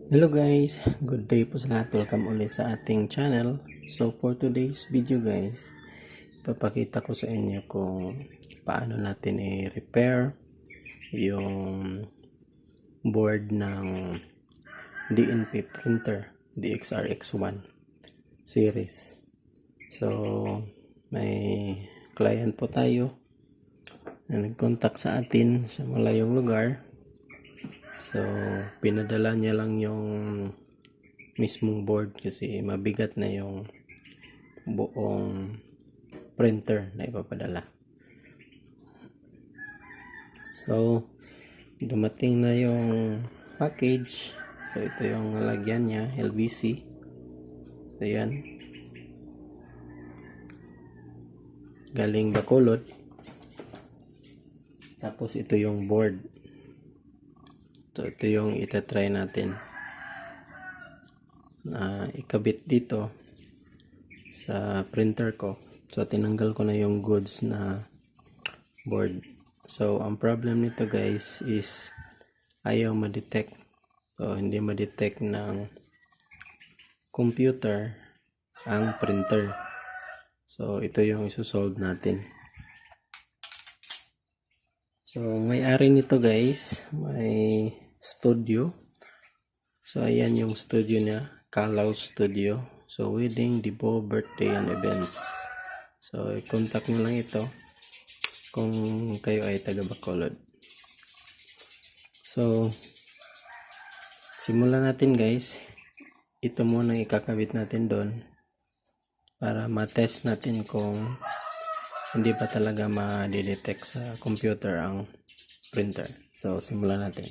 Hello guys, good day po sa lahat. Welcome ulit sa ating channel. So for today's video guys, ipapakita ko sa inyo kung paano natin i-repair yung board ng DNP printer DXRX1 series. So may client po tayo na nag-contact sa atin sa malayong lugar. So, pinadala niya lang yung mismong board kasi mabigat na yung buong printer na ipapadala. So, dumating na yung package. So, ito yung lalagyan niya, LVC. So, yan. Galing Bacolod. Tapos, ito yung board. So, ito yung itatry natin na ikabit dito sa printer ko. So, tinanggal ko na yung goods na board. So, ang problem nito guys is ayaw ma-detect. So, hindi ma-detect ng computer ang printer. So, ito yung isosolve natin. So, may-ari nito guys, may studio. So, ayan yung studio niya, Kalau Studio. So, wedding, debo, birthday, and events. So, i-contact nyo lang ito kung kayo ay taga Bacolod. So, simulan natin guys. Ito muna ikakabit natin doon para ma-test natin kung hindi pa talaga ma-detect sa computer ang printer. So, simulan natin.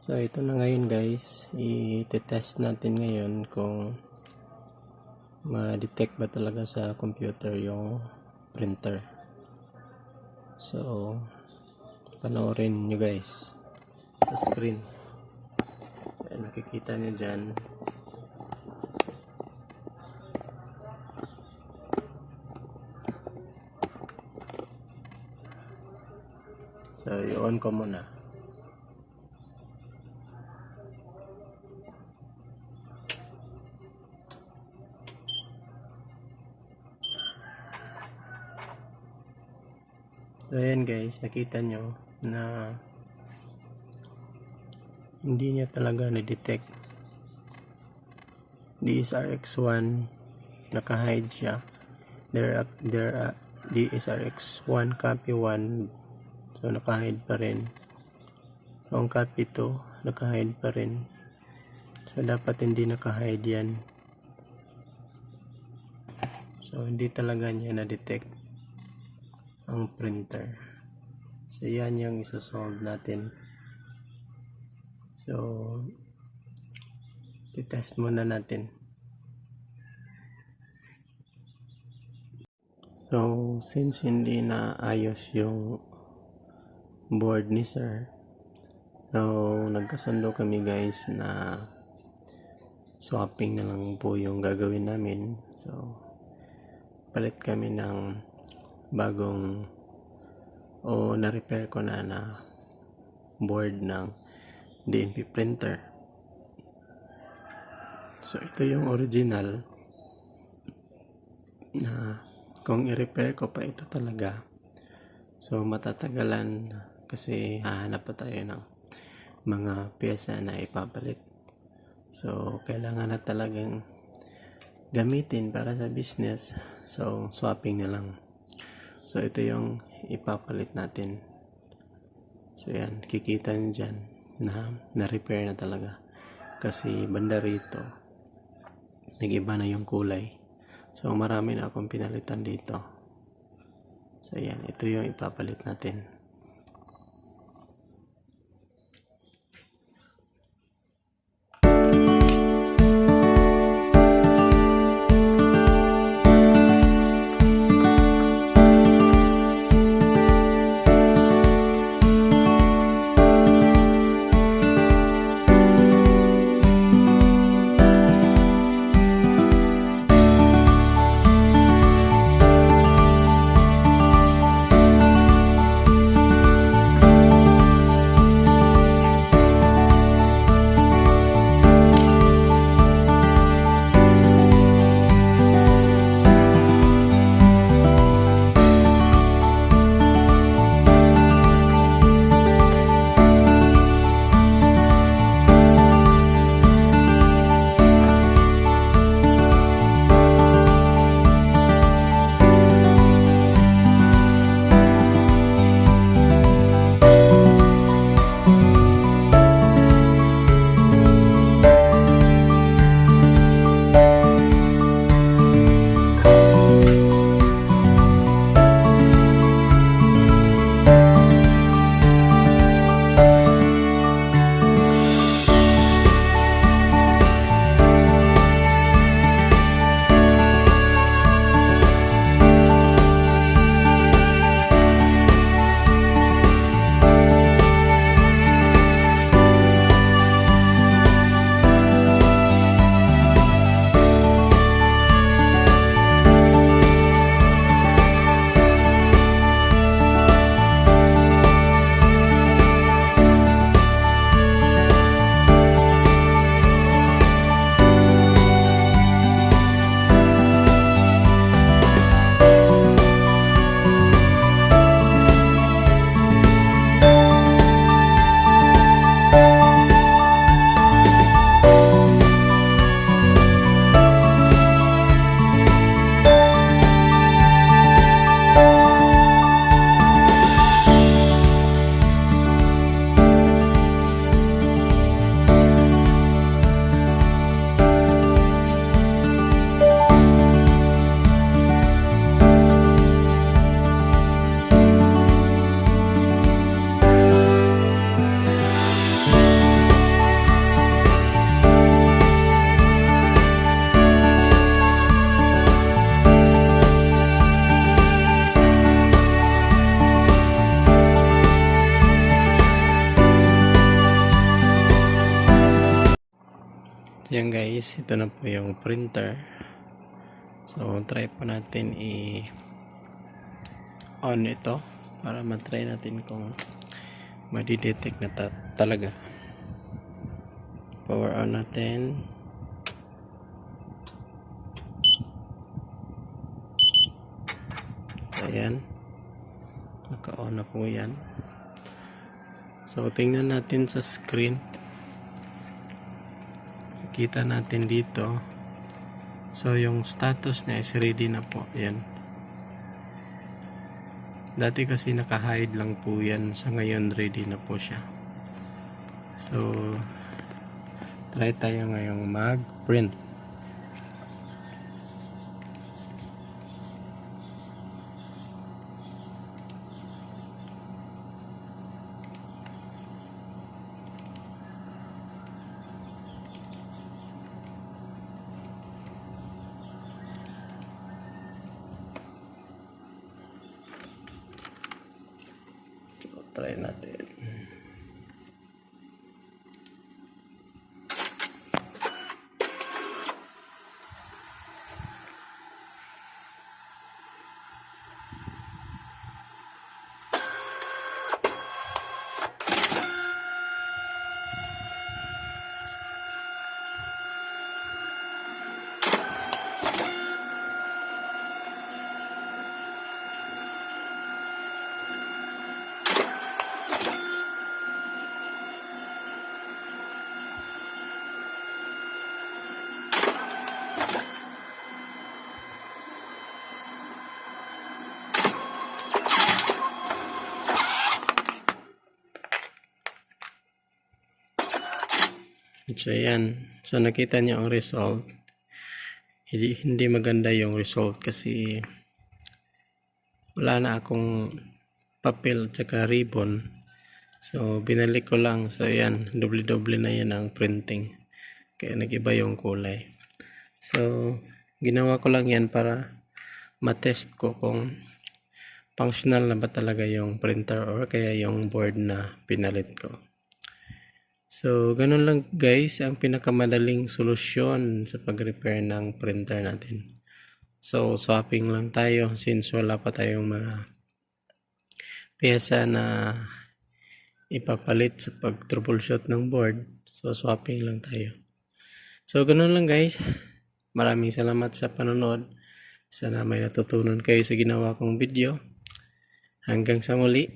So, ito na ngayon guys, i-test natin ngayon kung ma-detect ba talaga sa computer yung printer. So, panoorin nyo guys sa screen. Ayan, nakikita nyo dyan So, i-on ko muna. So, ayan guys, nakita nyo na hindi niya talaga na-detect. DSRX1, naka-hide siya. DSRX1 copy 1, so naka-hide pa rin. So, ang copy 2, naka-hide pa rin. So, dapat hindi naka-hide yan. So, hindi talaga niya na-detect ang printer. So, yan yung isa-solve natin. So, titest muna natin. So, since hindi na ayos yung board ni sir, so, nagkasundo kami guys na swapping na lang po yung gagawin namin. So, palit kami ng bagong na-repair ko na board ng DNP printer. So, ito yung original na kung i-repair ko pa ito talaga, so matatagalan kasi hahanap pa tayo ng mga pyesa na ipapalit. So, kailangan na talagang gamitin para sa business. So, swapping na lang. So, ito yung ipapalit natin. So, yan. Kikita nyo dyan na na-repair na talaga. Kasi banda rito, nag-iba na yung kulay. So, marami na akong pinalitan dito. So, yan. Ito yung ipapalit natin. Yan guys, ito na po yung printer. So, try po natin i-on ito para matry natin kung madidetect na talaga. Power on natin. Ayan, naka-on na po yan. So tingnan natin sa screen, kita natin dito. So yung status niya is ready na po. Ayan, dati kasi naka-hide lang po yan, sa ngayon ready na po siya. So try tayo ngayong mag-print. So try natin. So yan, so nakita niyo ang result. Hindi maganda yung result kasi wala na akong papel at saka ribbon. So binalik ko lang. So yan, doble-doble na yan ang printing, kaya nag-iba yung kulay. So ginawa ko lang yan para matest ko kung functional na ba talaga yung printer or kaya yung board na pinalit ko. So, ganun lang guys ang pinakamadaling solusyon sa pag-repair ng printer natin. So, swapping lang tayo since wala pa tayong mga pyesa na ipapalit sa pag-troubleshoot ng board. So, swapping lang tayo. So, ganun lang guys. Maraming salamat sa panonood. Sana may natutunan kayo sa ginawa kong video. Hanggang sa muli.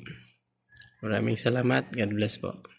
Maraming salamat. God bless po.